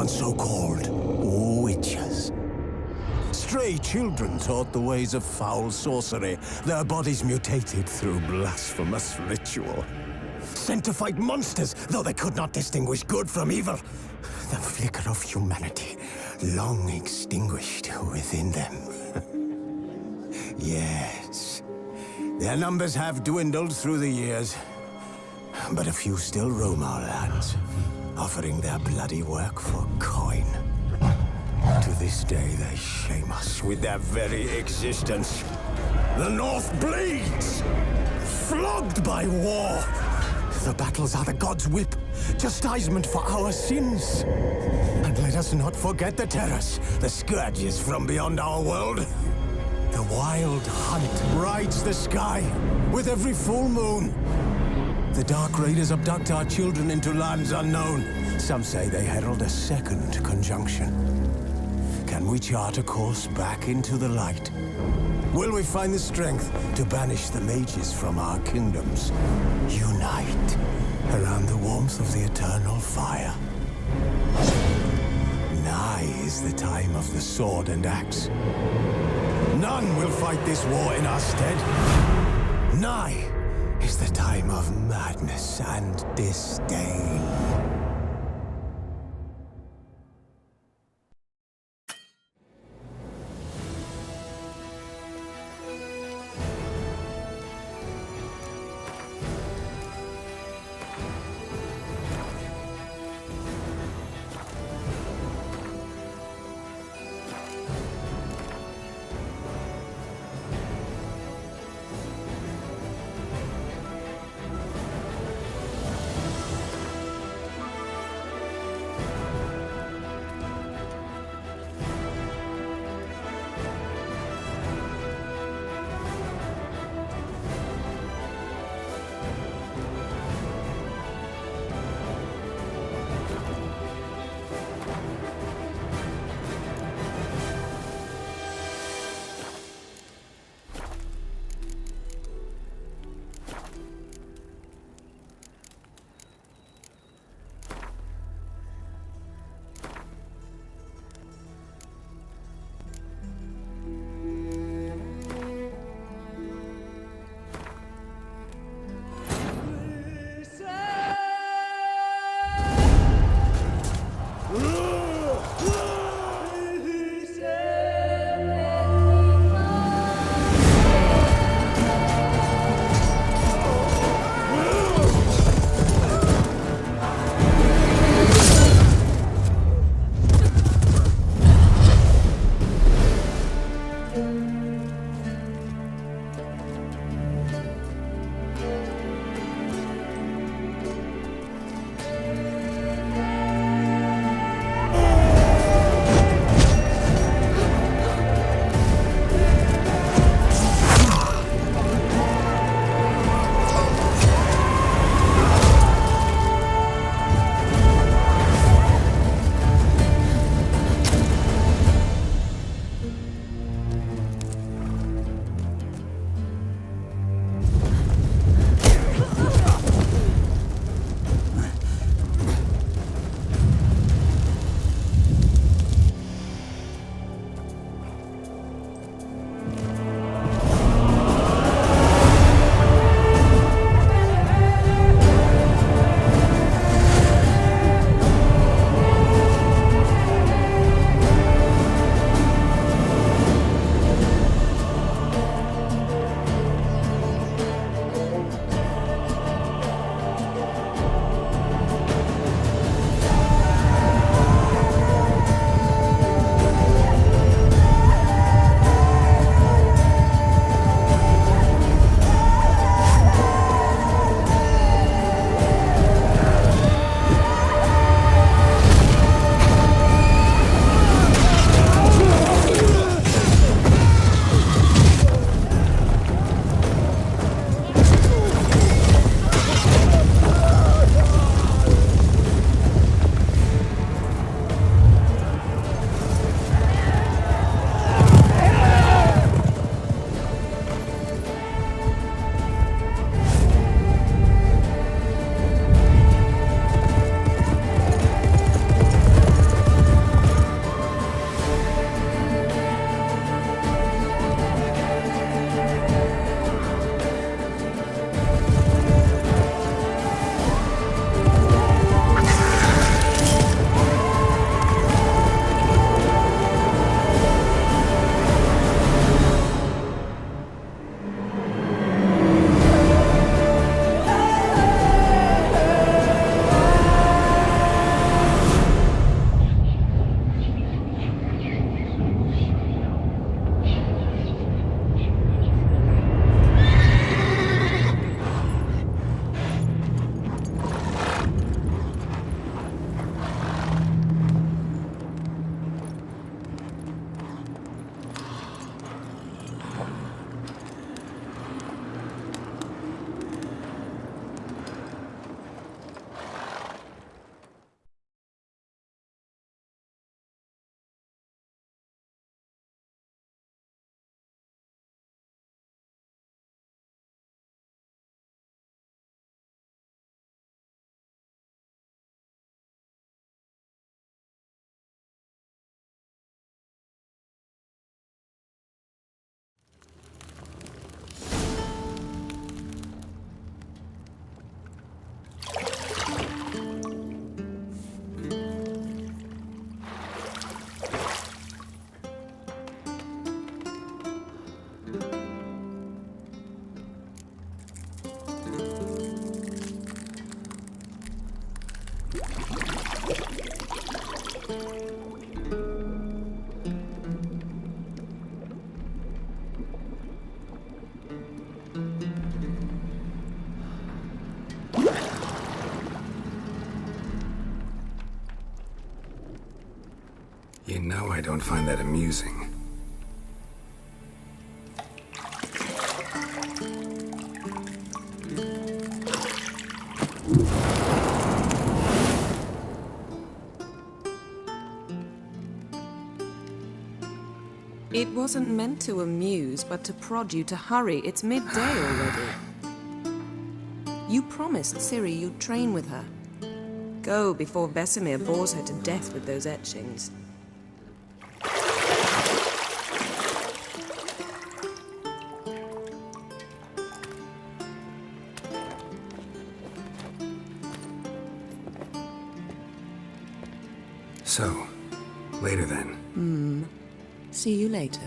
once so called witches. Stray children taught the ways of foul sorcery, their bodies mutated through blasphemous ritual. Sent to fight monsters, though they could not distinguish good from evil. The flicker of humanity, long extinguished within them. Yes, their numbers have dwindled through the years, but a few still roam our lands, offering their bloody work for coin. To this day, they shame us with their very existence. The North bleeds, flogged by war. The battles are the gods' whip, chastisement for our sins. And let us not forget the terrors, the scourges from beyond our world. The wild hunt rides the sky with every full moon. The Dark Raiders abduct our children into lands unknown. Some say they herald a second conjunction. Can we chart a course back into the light? Will we find the strength to banish the mages from our kingdoms? Unite around the warmth of the eternal fire. Nigh is the time of the sword and axe. None will fight this war in our stead. Nigh is the time of madness and disdain. You know I don't find that amusing. It wasn't meant to amuse, but to prod you to hurry. It's midday already. You promised Ciri you'd train with her. Go before Vesemir bores her to death with those etchings. So, later then. See you later.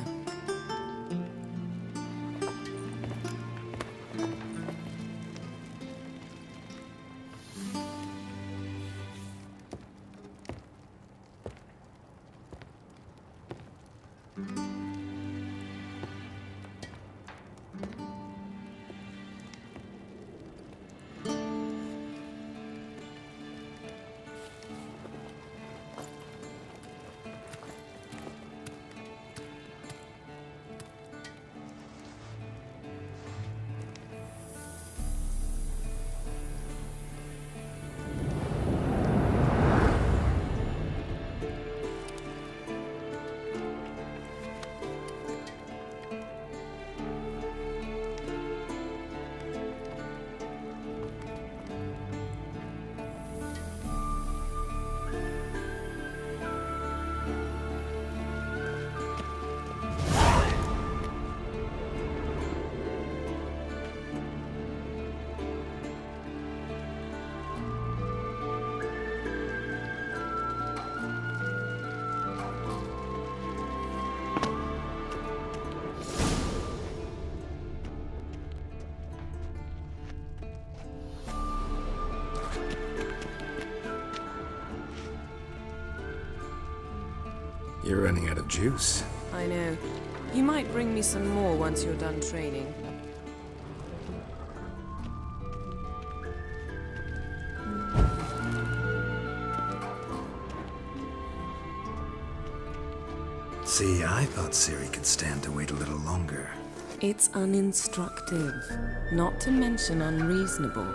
You're running out of juice. I know. You might bring me some more once you're done training. See, I thought Ciri could stand to wait a little longer. It's uninstructive, not to mention unreasonable.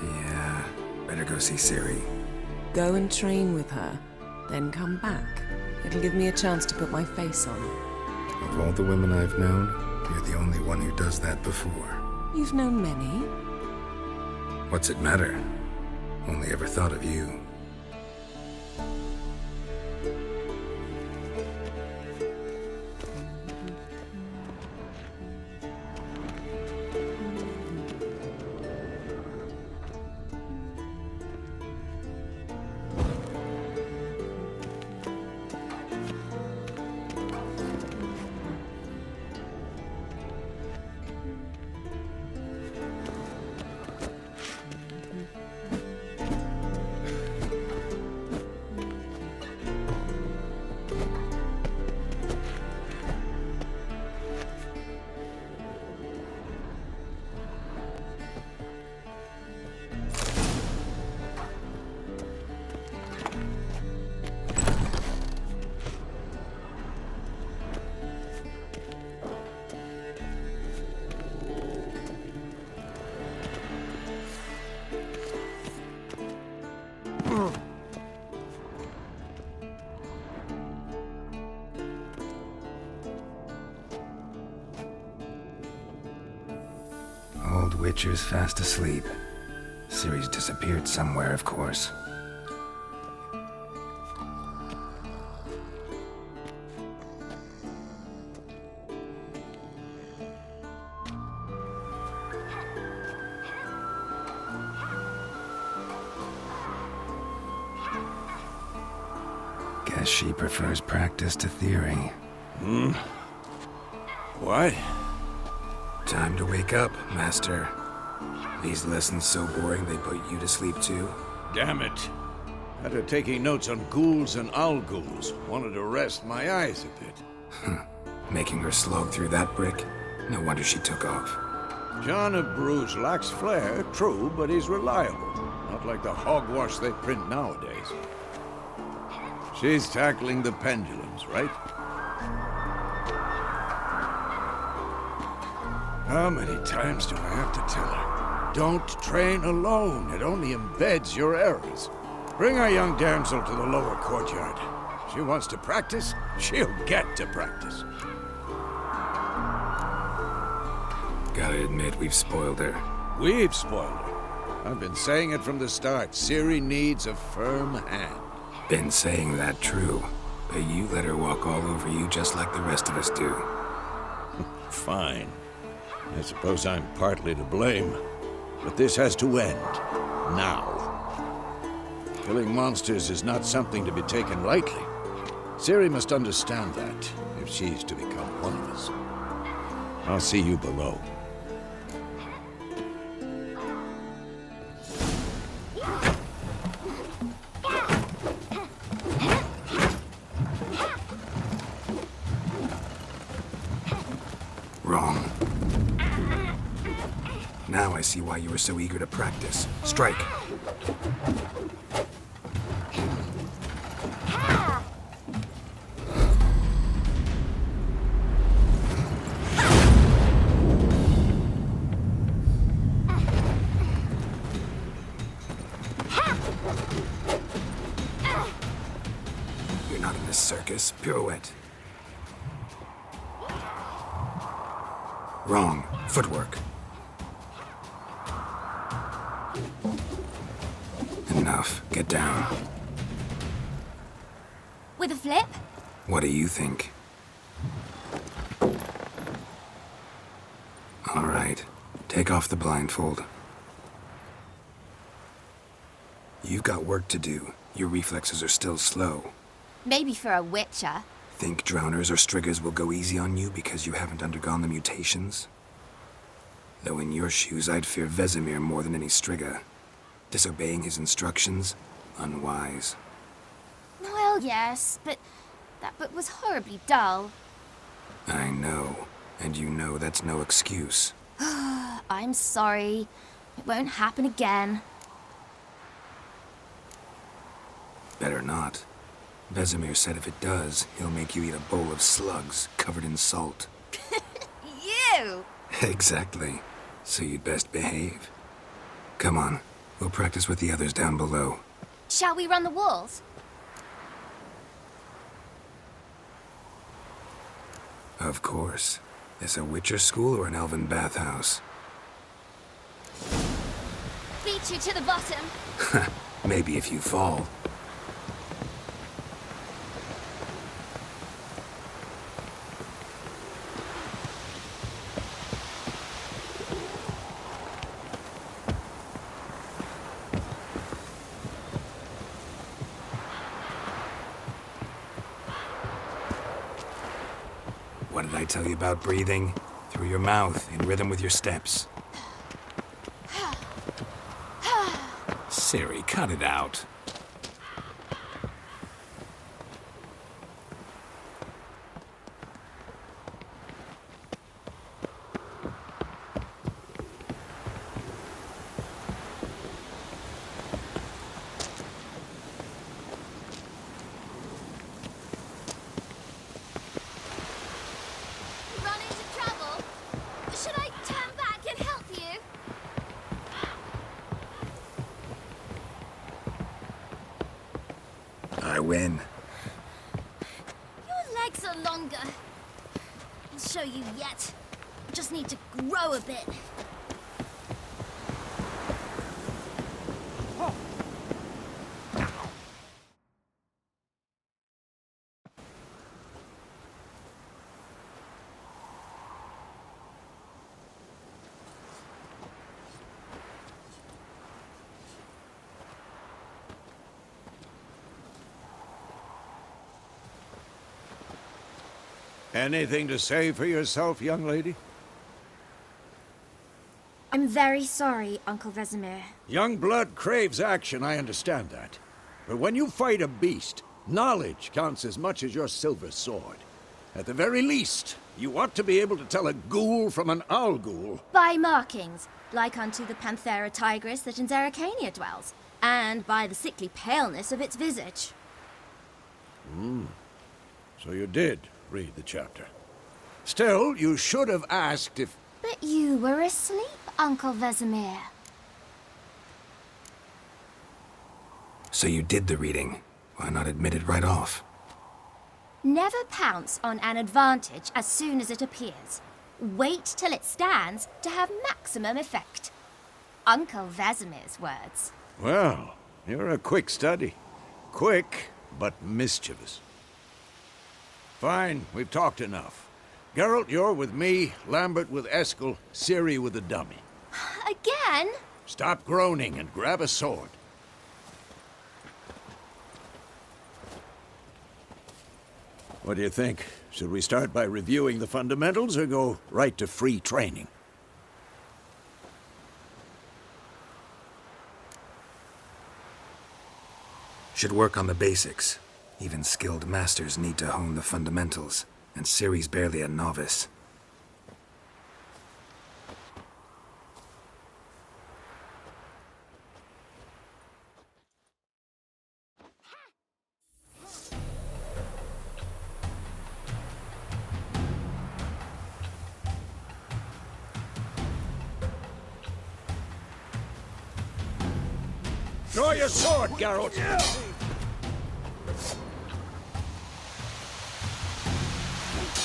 Yeah, better go see Ciri. Go and train with her, then come back. It'll give me a chance to put my face on. Of all the women I've known, you're the only one who does that before. You've known many. What's it matter? Only ever thought of you. Old Witcher's fast asleep. Ciri's disappeared somewhere, of course. Guess she prefers practice to theory. Why? Time to wake up, Master. These lessons so boring they put you to sleep too? Damn it. After taking notes on ghouls and owl-ghouls, wanted to rest my eyes a bit. Making her slog through that brick? No wonder she took off. John of Bruges lacks flair, true, but he's reliable. Not like the hogwash they print nowadays. She's tackling the pendulums, right? How many times do I have to tell her? Don't train alone. It only embeds your errors. Bring our young damsel to the lower courtyard. She wants to practice, she'll get to practice. Gotta admit, we've spoiled her. We've spoiled her. I've been saying it from the start. Ciri needs a firm hand. Been saying that true, but you let her walk all over you just like the rest of us do. Fine. I suppose I'm partly to blame. But this has to end. Now. Killing monsters is not something to be taken lightly. Ciri must understand that, if she's to become one of us. I'll see you below. Wrong. Now I see why you were so eager to practice. Strike. You're not in this circus. Pirouette. Wrong. Footwork. Enough. Get down. With a flip? What do you think? All right. Take off the blindfold. You've got work to do. Your reflexes are still slow. Maybe for a witcher. Think drowners or striggers will go easy on you because you haven't undergone the mutations? Though in your shoes, I'd fear Vesemir more than any strigger. Disobeying his instructions? Unwise. Well, yes, but that book was horribly dull. I know. And you know that's no excuse. I'm sorry. It won't happen again. Better not. Vesemir said if it does, he'll make you eat a bowl of slugs covered in salt. You! Exactly. So you'd best behave. Come on. We'll practice with the others down below. Shall we run the walls? Of course. This a Witcher school or an elven bathhouse? Beat you to the bottom. Maybe if you fall. What did I tell you about breathing? Through your mouth, in rhythm with your steps. Ciri, cut it out. Run into trouble? Should I turn back and help you? I win. Your legs are longer. I'll show you yet. Just need to grow a bit. Anything to say for yourself, young lady? I'm very sorry, Uncle Vesemir. Young blood craves action, I understand that. But when you fight a beast, knowledge counts as much as your silver sword. At the very least, you ought to be able to tell a ghoul from an owl ghoul. By markings, like unto the Panthera tigris that in Zerrikania dwells, and by the sickly paleness of its visage. So you did read the chapter. Still, you should have asked if... But you were asleep, Uncle Vesemir. So you did the reading. Why not admit it right off? Never pounce on an advantage as soon as it appears. Wait till it stands to have maximum effect. Uncle Vesemir's words. Well, you're a quick study. Quick, but mischievous. Fine, we've talked enough. Geralt, you're with me, Lambert with Eskel, Ciri with the dummy. Again? Stop groaning and grab a sword. What do you think? Should we start by reviewing the fundamentals or go right to free training? Should work on the basics. Even skilled masters need to hone the fundamentals, and Ciri's barely a novice. Draw your sword, Geralt!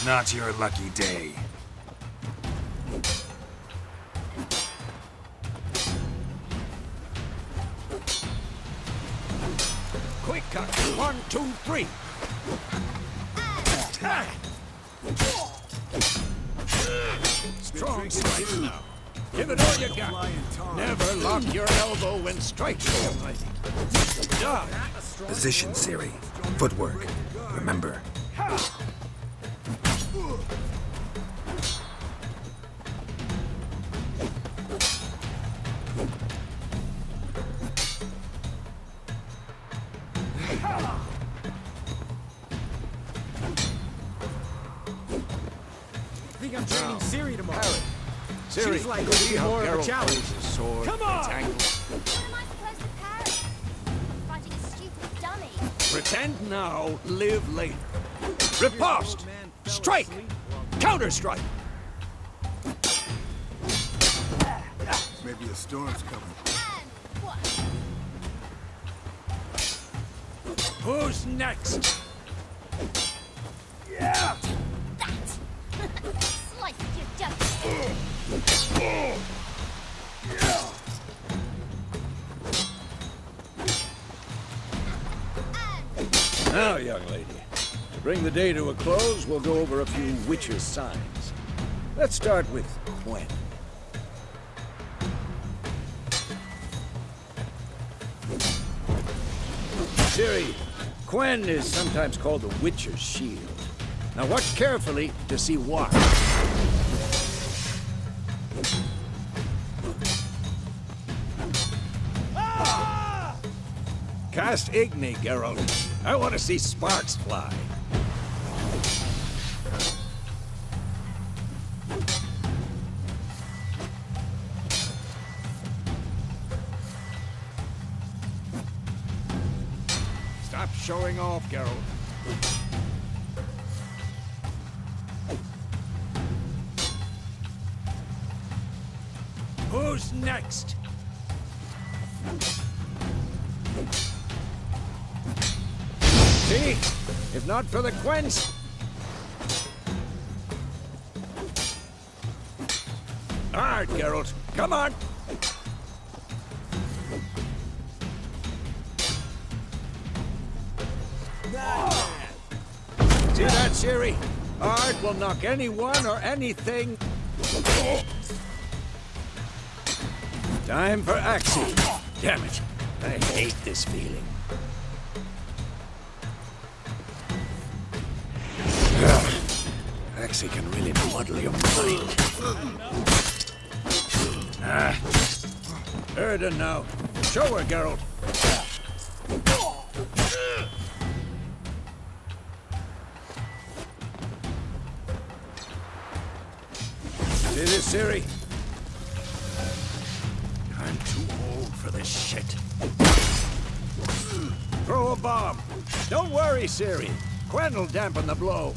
Not your lucky day. Quick cut! 1, 2, 3! Strong strike now. Give it all you got. Never lock your elbow when striking. Done. Position, Ciri. Footwork. Remember. I think I'm training Ciri tomorrow. Ciri, She's like see how more of a Geralt challenge. holds his sword. Come on! It's angled. What am I supposed to parry? I'm fighting a stupid dummy. Pretend now, live later. Riposte! Strike! Counter-strike! Maybe a storm's coming. And what? Who's next? That! Slice your judge. Now, young lady, to bring the day to a close, we'll go over a few witches' signs. Let's start with Quen. Ciri, Quen is sometimes called the Witcher's Shield. Now watch carefully to see why. Cast Igni, Geralt. I want to see sparks fly. Stop showing off, Geralt. Who's next? See? If not for the Quens. All right, Geralt. Come on. See that, Ciri? Art will knock anyone or anything. Time for Axii. Damn it. I hate this feeling. Axii can really muddle your mind. Erden now. Show her, Geralt. See this, Ciri? I'm too old for this shit. Throw a bomb. Don't worry, Ciri. Quen will dampen the blow.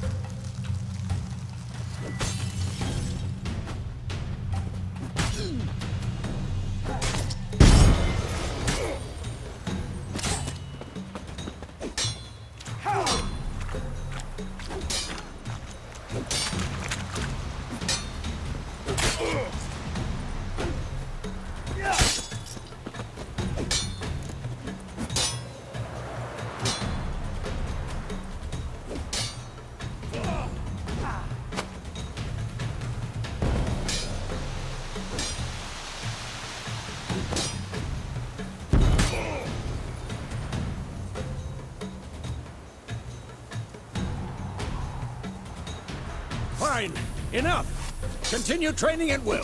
Fine. Enough. Continue training at will.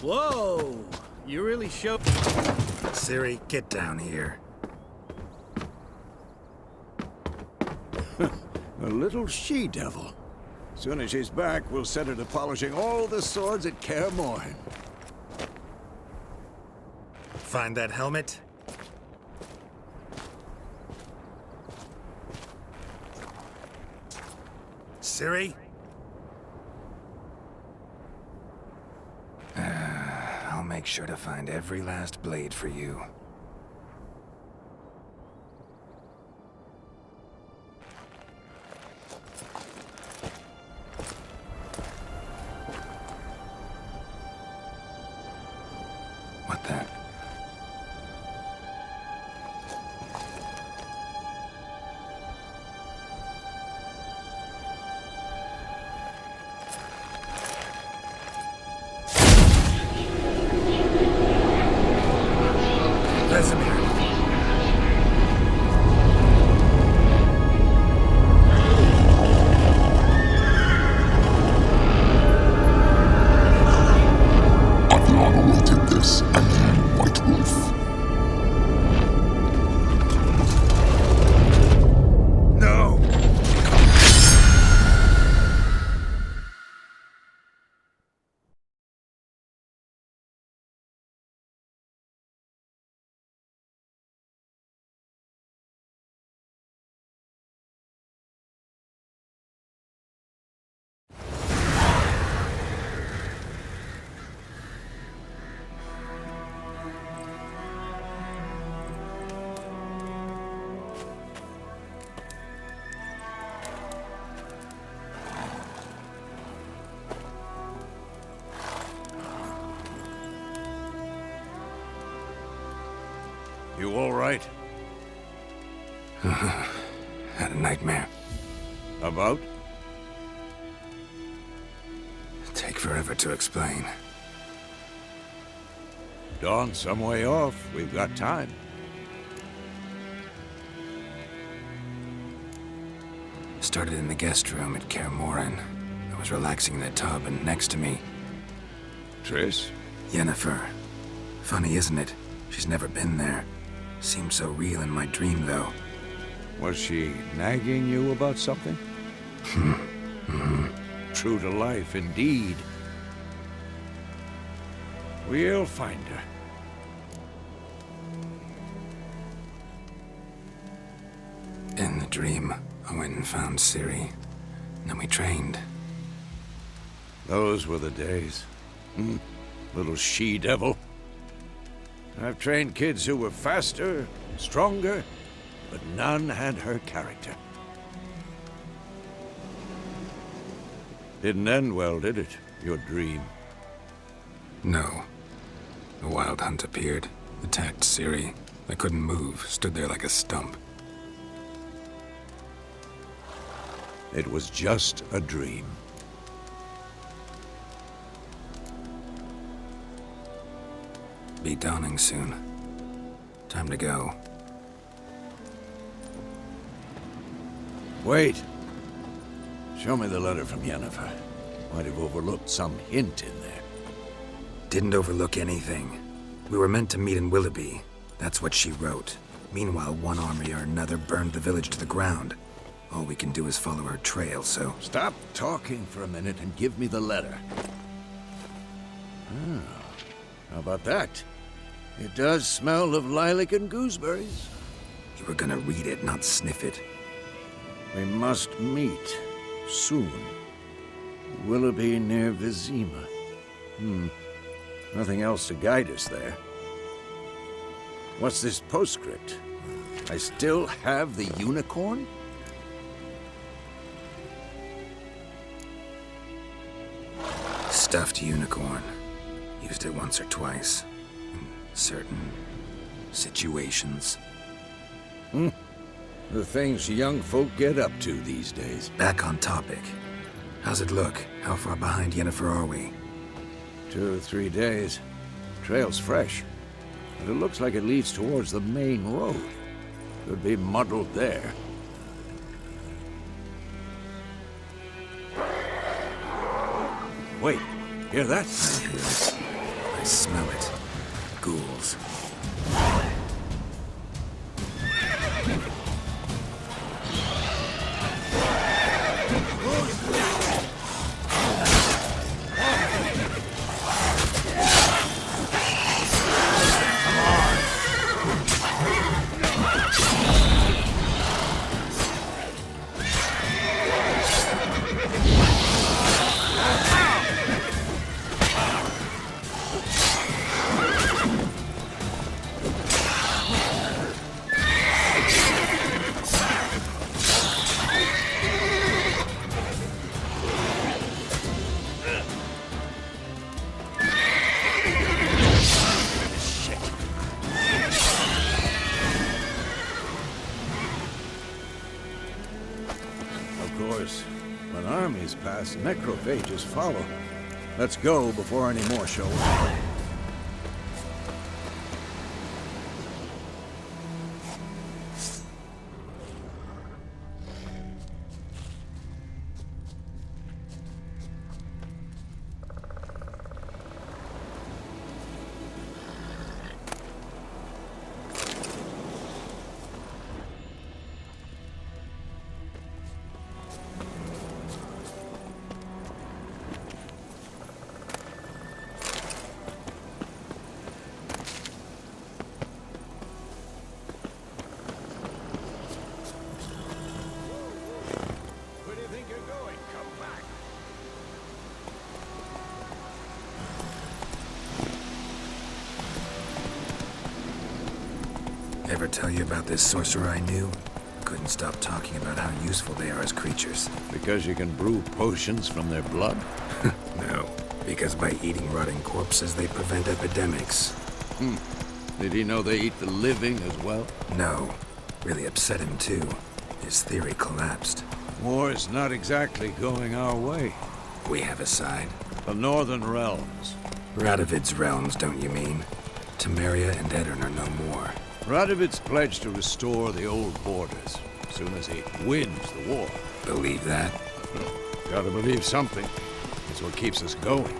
Whoa! You really show. Ciri, get down here. A little she-devil. Soon as she's back, we'll set her to polishing all the swords at Kaer Morhen. Find that helmet? Ciri? I'll make sure to find every last blade for you. What the? Vesemir. I've long awaited this, and you, White Wolf. No! You all right? Had a nightmare. About? Take forever to explain. Dawn's some way off. We've got time. Started in the guest room at Kaer Morhen. I was relaxing in the tub, and next to me, Triss? Yennefer. Funny, isn't it? She's never been there. Seemed so real in my dream, though. Was she nagging you about something? True to life, indeed. We'll find her. In the dream, I went and found Ciri. Then we trained. Those were the days. Little she-devil. I've trained kids who were faster, stronger, but none had her character. Didn't end well, did it? Your dream? No. A wild hunt appeared, attacked Ciri. I couldn't move, stood there like a stump. It was just a dream. be dawning soon. Time to go. Wait. Show me the letter from Yennefer. Might have overlooked some hint in there. Didn't overlook anything. We were meant to meet in Willoughby. That's what she wrote. Meanwhile, one army or another burned the village to the ground. All we can do is follow her trail, so... Stop talking for a minute and give me the letter. How about that? It does smell of lilac and gooseberries. You were gonna read it, not sniff it. We must meet. Soon. Willoughby near Vizima. Nothing else to guide us there. What's this postscript? I still have the unicorn? Stuffed unicorn. Used it once or twice. In certain situations. The things young folk get up to these days. Back on topic. How's it look? How far behind Yennefer are we? 2 or 3 days. Trail's fresh. But it looks like it leads towards the main road. Could be muddled there. Wait, hear that? I hear it. I smell it. Ghouls. When armies pass, necrophages follow. Let's go before any more show up. Ever tell you about this sorcerer I knew? Couldn't stop talking about how useful they are as creatures. Because you can brew potions from their blood? No, because by eating rotting corpses, they prevent epidemics. Did he know they eat the living as well? No. Really upset him, too. His theory collapsed. War is not exactly going our way. We have a side. The Northern Realms. Radovid's realms, don't you mean? Temeria and Edirn are no more. Radovid's pledged to restore the old borders as soon as he wins the war. Believe that? Gotta believe something. It's what keeps us going.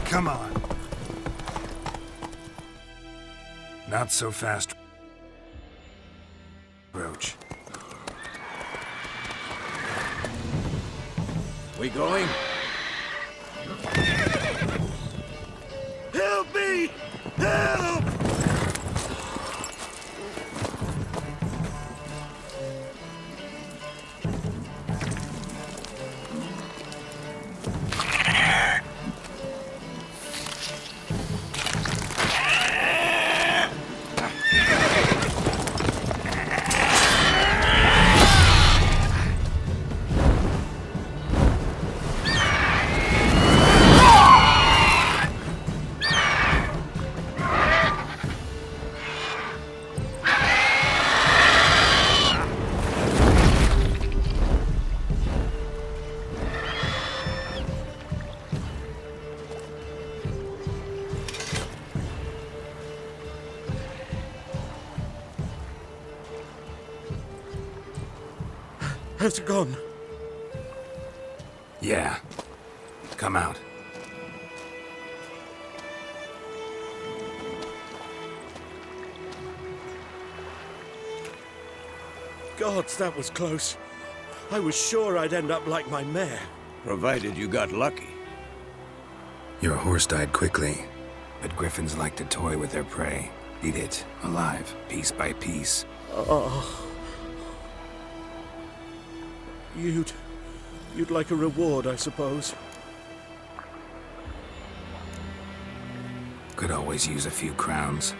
Come on. Not so fast, Roach. We going? Help me! Help! has gone. Yeah. Come out. Gods, that was close. I was sure I'd end up like my mare. Provided you got lucky. Your horse died quickly, but griffins like to toy with their prey. Eat it, alive, piece by piece. Oh. You'd like a reward, I suppose. Could always use a few crowns.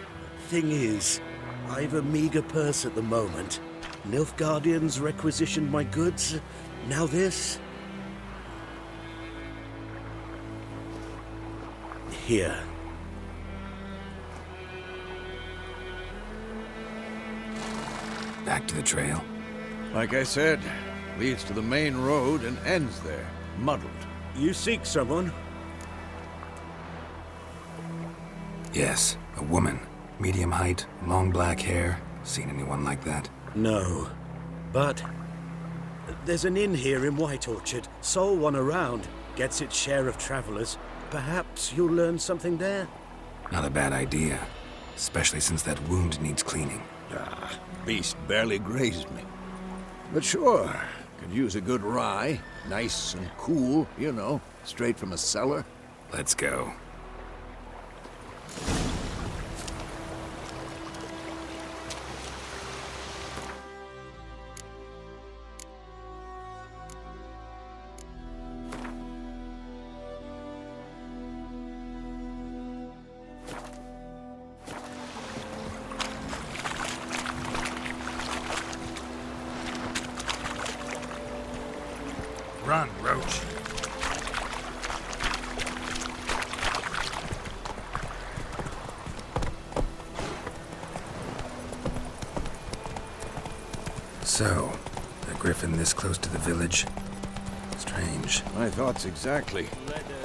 Thing is, I've a meager purse at the moment. Nilfgaardians requisitioned my goods. Now this. Here. Back to the trail. Like I said, leads to the main road and ends there, muddled. You seek someone? Yes, a woman. Medium height, long black hair. Seen anyone like that? No. But there's an inn here in White Orchard. Sole one around. Gets its share of travelers. Perhaps you'll learn something there? Not a bad idea. Especially since that wound needs cleaning. Ah, beast barely grazed me. But sure, could use a good rye. Nice and cool, you know, straight from a cellar. Let's go. Run, Roach. So, a griffin this close to the village? Strange. My thoughts exactly.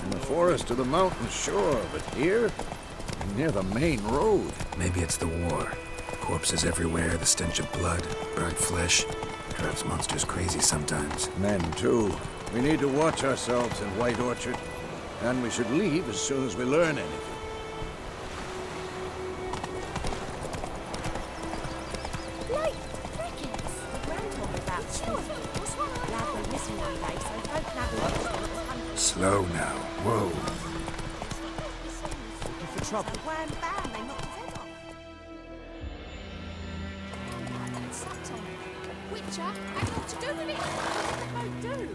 In the forest or the mountains, sure, but here? Near the main road. Maybe it's the war. Corpses everywhere, the stench of blood, burnt flesh. Drives monsters crazy sometimes. Men, too. We need to watch ourselves in White Orchard. And we should leave as soon as we learn anything. Like, crickets. The Grand told me about sure. Glad we're missing one day, so folk have Slow now. Whoa. looking for trouble. Wham bam, they knocked his head off. That sat on it. Witcher, I know what to do with it. What does the boat do?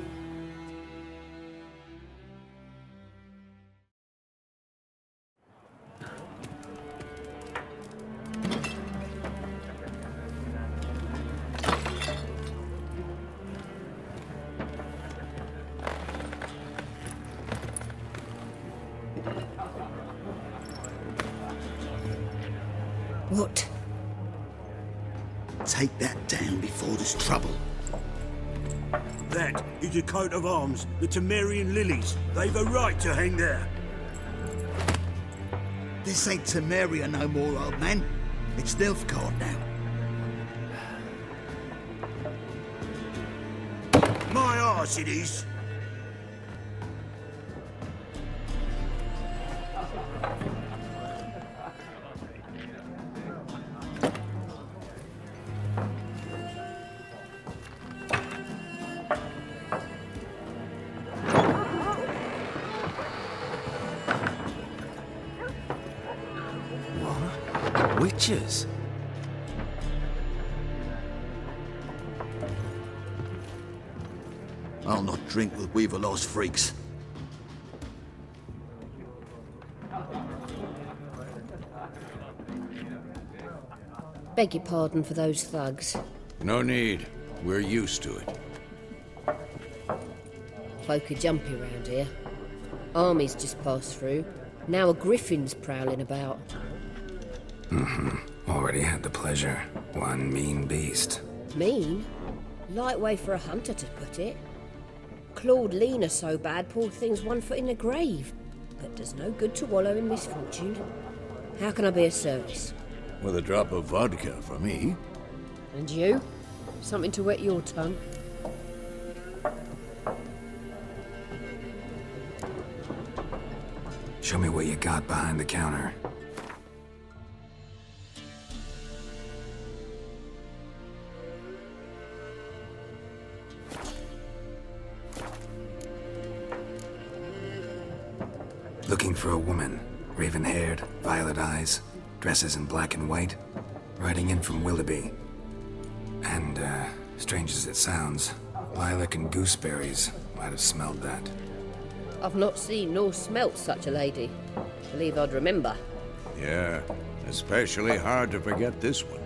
What? Take that down before there's trouble. That is a coat of arms, the Temerian lilies. They've a right to hang there. This ain't Temeria no more, old man. It's Nilfgaard now. My arse it is. Witches? I'll not drink with Weaverlost freaks. Beg your pardon for those thugs. No need. We're used to it. Folk are jumpy round here. Armies just passed through. Now a griffin's prowling about. Already had the pleasure. One mean beast. Mean? Light way for a hunter to put it. Clawed Lena so bad, poor thing's 1 foot in the grave. But does no good to wallow in misfortune. How can I be of service? With a drop of vodka for me. And you? Something to wet your tongue? Show me what you got behind the counter. Looking for a woman. Raven-haired, violet eyes, dresses in black and white. Riding in from Willoughby. And, strange as it sounds, lilac and gooseberries might have smelled that. I've not seen nor smelt such a lady. Believe I'd remember. Yeah, especially hard to forget this one.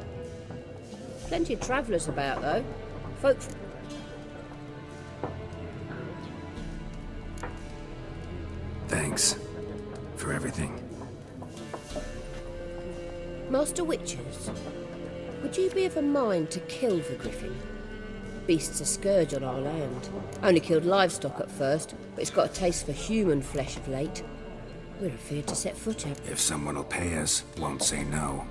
Plenty of travellers about, though. Folk... Thanks. For everything. Master Witchers, would you be of a mind to kill the griffin? Beast's a scourge on our land. Only killed livestock at first, but it's got a taste for human flesh of late. We're afeard to set foot out. If someone will pay us, won't say no.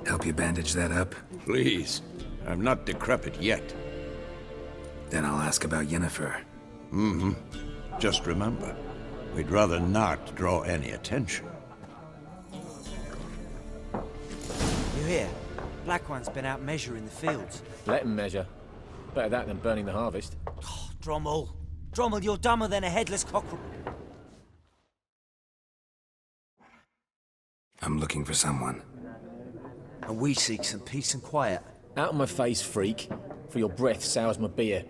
Help you bandage that up? Please. I'm not decrepit yet. Then I'll ask about Yennefer. Mm-hmm. Just remember, we'd rather not draw any attention. You hear? Black One's been out measuring the fields. Let him measure. Better that than burning the harvest. Oh, Drommel. Drommel, you're dumber than a headless cockerel. I'm looking for someone. And we seek some peace and quiet. Out of my face, freak, for your breath sours my beer.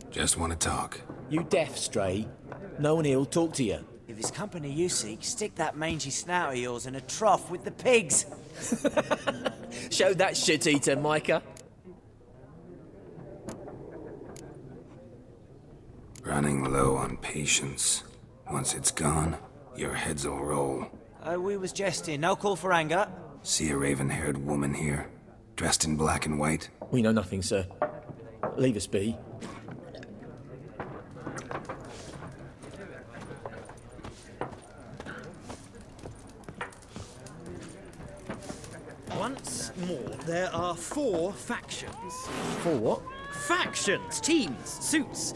Just want to talk. You deaf, Stray? No one here'll talk to you. If it's company you seek, stick that mangy snout of yours in a trough with the pigs. Show that shit-eater, Micah. Running low on patience. Once it's gone, your heads will roll. Oh, we was jesting. No call for anger. See a raven-haired woman here, dressed in black and white? We know nothing, sir. Leave us be. Once more, there are 4 factions. 4 what? Factions, teams, suits.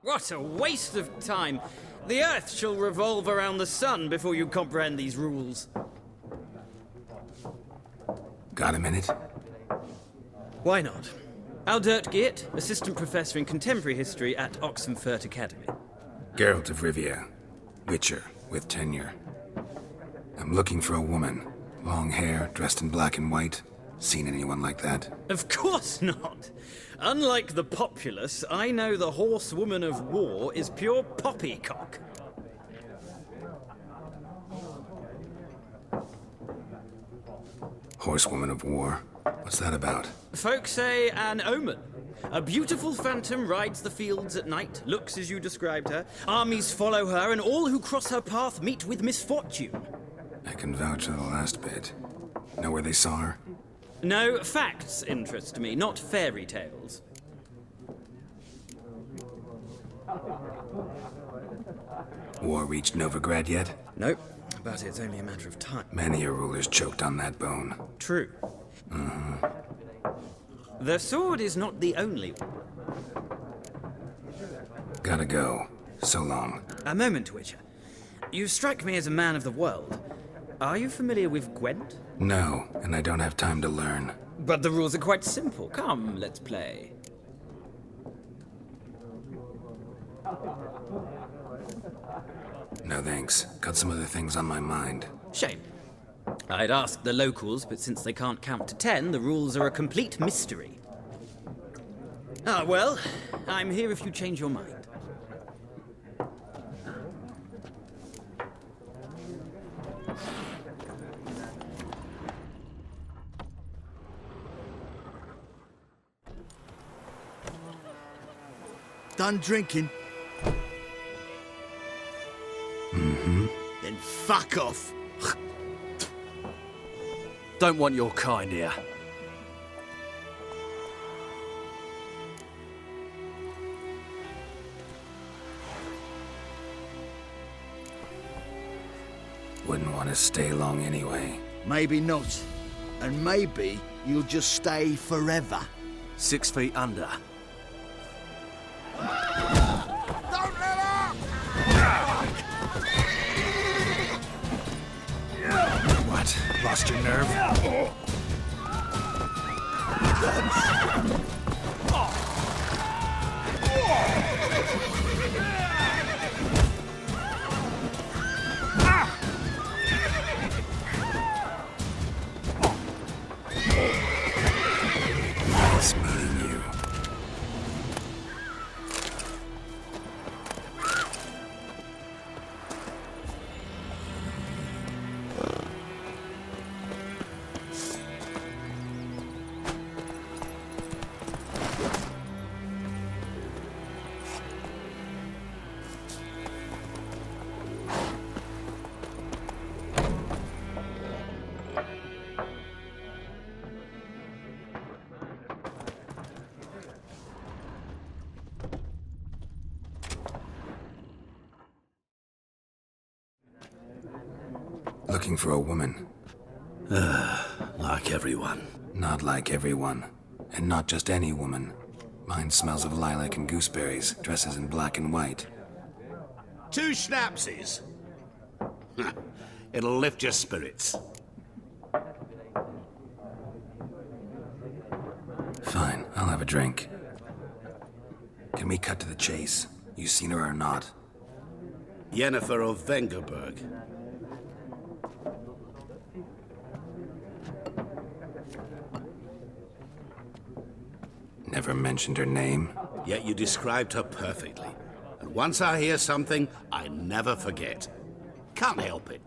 What a waste of time. The Earth shall revolve around the sun before you comprehend these rules. Got a minute? Why not? Aldert Geert, Assistant Professor in Contemporary History at Oxenfurt Academy. Geralt of Rivia, Witcher with tenure. I'm looking for a woman. Long hair, dressed in black and white. Seen anyone like that? Of course not. Unlike the populace, I know the horsewoman of war is pure poppycock. Horsewoman of war? What's that about? Folk say an omen. A beautiful phantom rides the fields at night, looks as you described her. Armies follow her, and all who cross her path meet with misfortune. I can vouch for the last bit. Know where they saw her? No, facts interest me, not fairy tales. War reached Novigrad yet? Nope, but it's only a matter of time. Many a ruler's choked on that bone. True. Mm-hmm. The sword is not the only one. Gotta go. So long. A moment, Witcher. You strike me as a man of the world. Are you familiar with Gwent? No, and I don't have time to learn. But the rules are quite simple. Come, let's play. No thanks. Got some other things on my mind. Shame. I'd ask the locals, but since they can't count to 10, the rules are a complete mystery. Ah, well, I'm here if you change your mind. Done drinking? Mm-hmm. Then fuck off. Don't want your kind here. Wouldn't want to stay long anyway. Maybe not. And maybe you'll just stay forever. 6 feet under. Don't let up! What? Lost your nerve? Nice meeting you. Looking for a woman. Like everyone. Not like everyone. And not just any woman. Mine smells of lilac and gooseberries, dresses in black and white. 2 schnapsies. It'll lift your spirits. Fine, I'll have a drink. Can we cut to the chase? You seen her or not? Yennefer of Vengerberg. Never mentioned her name. Yet you described her perfectly. And once I hear something, I never forget. Can't help it.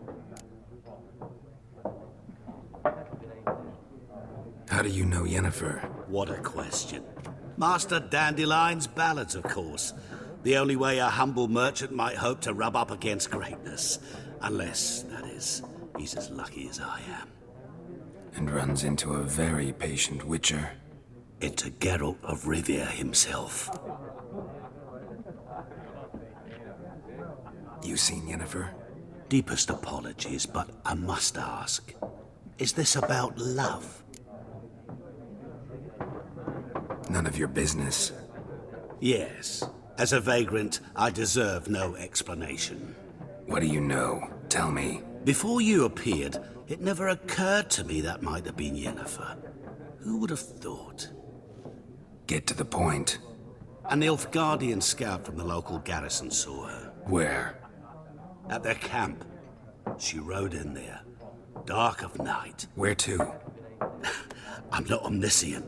How do you know Yennefer? What a question. Master Dandelion's ballads, of course. The only way a humble merchant might hope to rub up against greatness. Unless, that is, he's as lucky as I am. And runs into a very patient witcher. Into Geralt of Rivia himself. You seen Yennefer? Deepest apologies, but I must ask. Is this about love? None of your business. Yes. As a vagrant, I deserve no explanation. What do you know? Tell me. Before you appeared, it never occurred to me that might have been Yennefer. Who would have thought? Get to the point. A Nilfgaardian scout from the local garrison saw her. Where? At their camp. She rode in there. Dark of night. Where to? I'm not omniscient.